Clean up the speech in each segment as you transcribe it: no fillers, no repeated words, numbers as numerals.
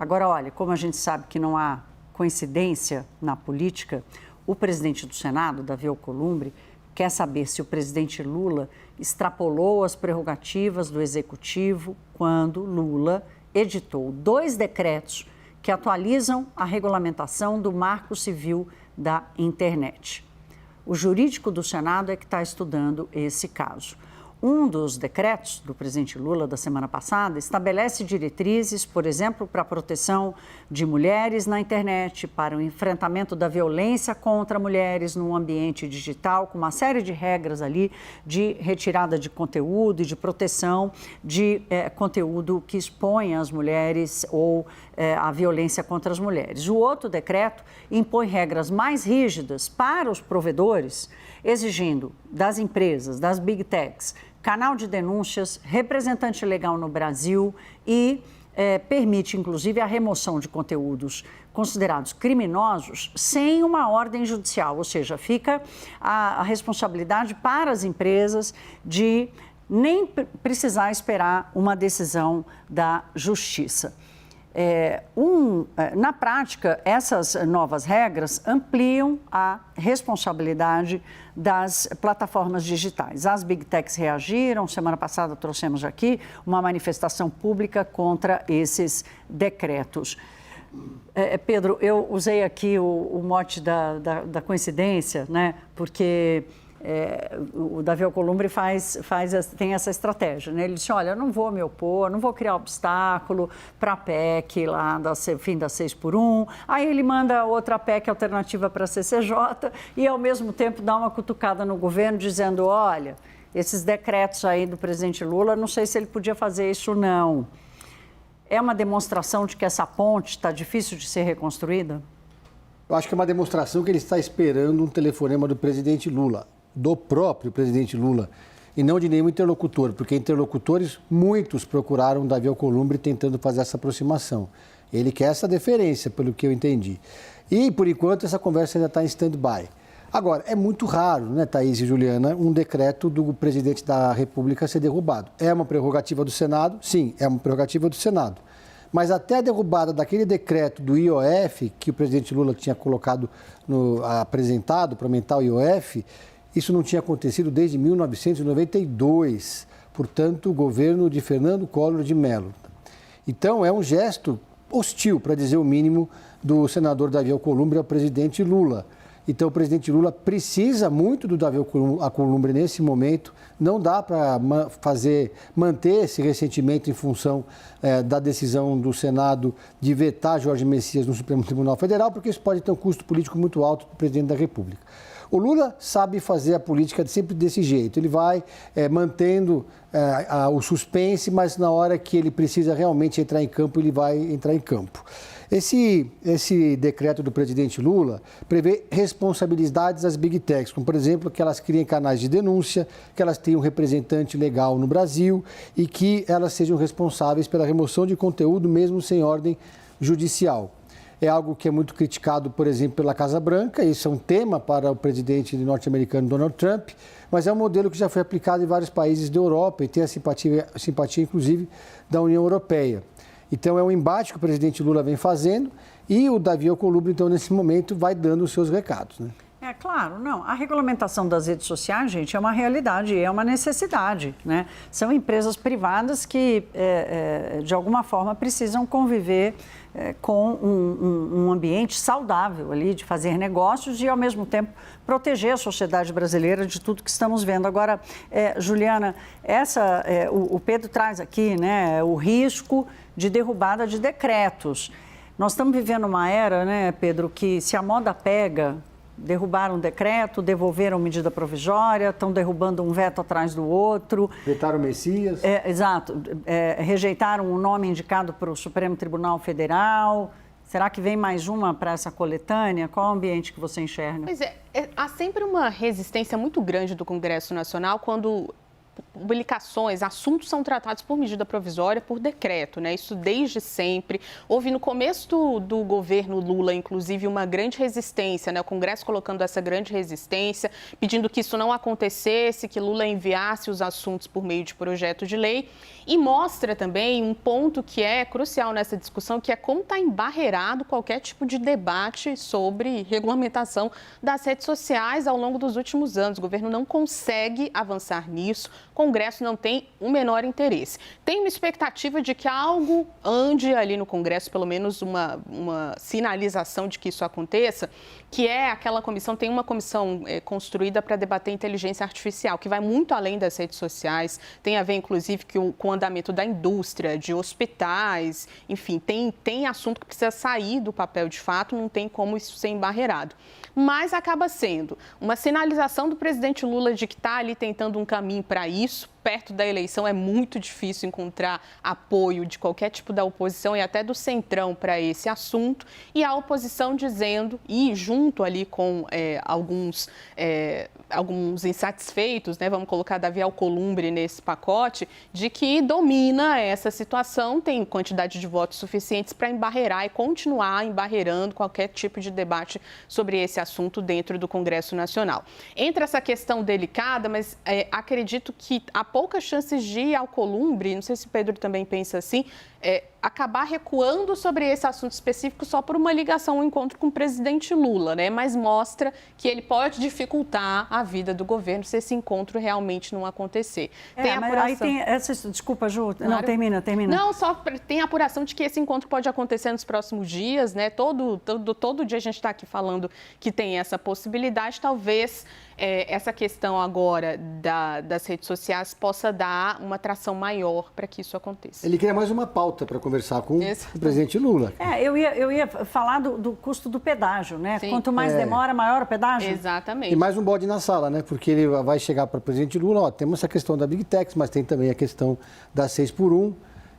Agora, olha, como a gente sabe que não há coincidência na política, o presidente do Senado, Davi Alcolumbre, quer saber se o presidente Lula extrapolou as prerrogativas do Executivo quando Lula editou 2 decretos que atualizam a regulamentação do Marco Civil da Internet. O jurídico do Senado é que está estudando esse caso. Um dos decretos do presidente Lula da semana passada estabelece diretrizes, por exemplo, para a proteção de mulheres na internet, para o enfrentamento da violência contra mulheres no ambiente digital, com uma série de regras ali de retirada de conteúdo e de proteção de conteúdo que expõe as mulheres ou a violência contra as mulheres. O outro decreto impõe regras mais rígidas para os provedores, exigindo das empresas, das big techs, canal de denúncias, representante legal no Brasil e permite, inclusive, a remoção de conteúdos considerados criminosos sem uma ordem judicial, ou seja, fica a responsabilidade para as empresas de nem precisar esperar uma decisão da Justiça. Na prática, essas novas regras ampliam a responsabilidade das plataformas digitais. As Big Techs reagiram, semana passada trouxemos aqui uma manifestação pública contra esses decretos. Pedro, eu usei aqui o mote da coincidência, né? Porque o Davi Alcolumbre tem essa estratégia, né? Ele disse, olha, eu não vou me opor, não vou criar obstáculo para a PEC lá, fim da 6x1. Aí ele manda outra PEC alternativa para a CCJ e, ao mesmo tempo, dá uma cutucada no governo dizendo, olha, esses decretos aí do presidente Lula, não sei se ele podia fazer isso, não. É uma demonstração de que essa ponte está difícil de ser reconstruída? Eu acho que é uma demonstração que ele está esperando um telefonema do presidente Lula, do próprio presidente Lula, e não de nenhum interlocutor, porque interlocutores, muitos procuraram Davi Alcolumbre tentando fazer essa aproximação. Ele quer essa deferência, pelo que eu entendi. E, por enquanto, essa conversa ainda está em stand-by. Agora, é muito raro, né, Thaís e Juliana, um decreto do presidente da República ser derrubado. É uma prerrogativa do Senado? Sim, é uma prerrogativa do Senado. Mas até a derrubada daquele decreto do IOF, que o presidente Lula tinha apresentado para aumentar o IOF, isso não tinha acontecido desde 1992, portanto, o governo de Fernando Collor de Mello. Então, é um gesto hostil, para dizer o mínimo, do senador Davi Alcolumbre ao presidente Lula. Então, o presidente Lula precisa muito do Davi Alcolumbre nesse momento. Não dá para manter esse ressentimento em função da decisão do Senado de vetar Jorge Messias no Supremo Tribunal Federal, porque isso pode ter um custo político muito alto para o presidente da República. O Lula sabe fazer a política sempre desse jeito. Ele vai mantendo o suspense, mas na hora que ele precisa realmente entrar em campo, ele vai entrar em campo. Esse decreto do presidente Lula prevê responsabilidades das Big Techs, como, por exemplo, que elas criem canais de denúncia, que elas tenham um representante legal no Brasil e que elas sejam responsáveis pela remoção de conteúdo, mesmo sem ordem judicial. É algo que é muito criticado, por exemplo, pela Casa Branca. Isso é um tema para o presidente norte-americano Donald Trump, mas é um modelo que já foi aplicado em vários países da Europa e tem a simpatia inclusive, da União Europeia. Então, é um embate que o presidente Lula vem fazendo e o Davi Alcolumbre, então, nesse momento, vai dando os seus recados, né? É claro, não. A regulamentação das redes sociais, gente, é uma realidade, é uma necessidade, né? São empresas privadas que, de alguma forma, precisam conviver com um ambiente saudável ali, de fazer negócios e, ao mesmo tempo, proteger a sociedade brasileira de tudo que estamos vendo. Agora, Juliana, o Pedro traz aqui, né, o risco de derrubada de decretos. Nós estamos vivendo uma era, né, Pedro, que se a moda pega, derrubaram um decreto, devolveram medida provisória, estão derrubando um veto atrás do outro. Vetaram o Messias. Exato. Rejeitaram o nome indicado para o Supremo Tribunal Federal. Será que vem mais uma para essa coletânea? Qual o ambiente que você enxerga? Pois há sempre uma resistência muito grande do Congresso Nacional quando publicações, assuntos são tratados por medida provisória, por decreto, né? Isso desde sempre. Houve no começo do governo Lula, inclusive, uma grande resistência, né? O Congresso colocando essa grande resistência, pedindo que isso não acontecesse, que Lula enviasse os assuntos por meio de projeto de lei. E mostra também um ponto que é crucial nessa discussão, que é como está embarreirado qualquer tipo de debate sobre regulamentação das redes sociais ao longo dos últimos anos. O governo não consegue avançar nisso, o Congresso não tem o menor interesse. Tem uma expectativa de que algo ande ali no Congresso, pelo menos uma sinalização de que isso aconteça, que é aquela comissão, tem uma comissão construída para debater inteligência artificial, que vai muito além das redes sociais, tem a ver, inclusive, com o andamento da indústria, de hospitais, enfim, tem assunto que precisa sair do papel de fato, não tem como isso ser embarreirado. Mas acaba sendo uma sinalização do presidente Lula de que está ali tentando um caminho para isso. Perto da eleição é muito difícil encontrar apoio de qualquer tipo da oposição e até do centrão para esse assunto. E a oposição dizendo, e junto ali com alguns insatisfeitos, né, vamos colocar Davi Alcolumbre nesse pacote, de que domina essa situação, tem quantidade de votos suficientes para embarrear e continuar embarreirando qualquer tipo de debate sobre esse assunto dentro do Congresso Nacional. Entra essa questão delicada, mas acredito que há poucas chances de Alcolumbre, não sei se o Pedro também pensa assim, acabar recuando sobre esse assunto específico só por uma ligação, um encontro com o presidente Lula, né? Mas mostra que ele pode dificultar a vida do governo se esse encontro realmente não acontecer. Tem apuração... Aí tem desculpa, Ju, claro. Não, termina. Não, só tem a apuração de que esse encontro pode acontecer nos próximos dias, né? Todo dia a gente está aqui falando que tem essa possibilidade, talvez essa questão agora das redes sociais possa dar uma tração maior para que isso aconteça. Ele queria mais uma pauta para conversar com o presidente Lula. Eu ia falar do custo do pedágio, né? Sim. Quanto mais demora, maior o pedágio. Exatamente. E mais um bode na sala, né? Porque ele vai chegar para o presidente Lula, temos essa questão da Big Techs, mas tem também a questão da 6x1.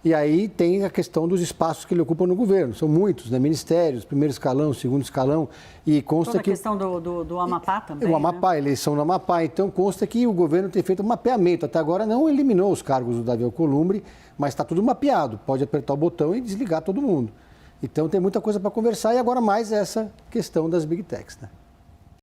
E aí tem a questão dos espaços que ele ocupa no governo. São muitos, né? Ministérios, primeiro escalão, segundo escalão. E consta toda que... a questão do Amapá também, o Amapá, né? Eleição no Amapá. Então, consta que o governo tem feito um mapeamento. Até agora não eliminou os cargos do Davi Alcolumbre, mas está tudo mapeado. Pode apertar o botão e desligar todo mundo. Então, tem muita coisa para conversar. E agora mais essa questão das Big Techs, né?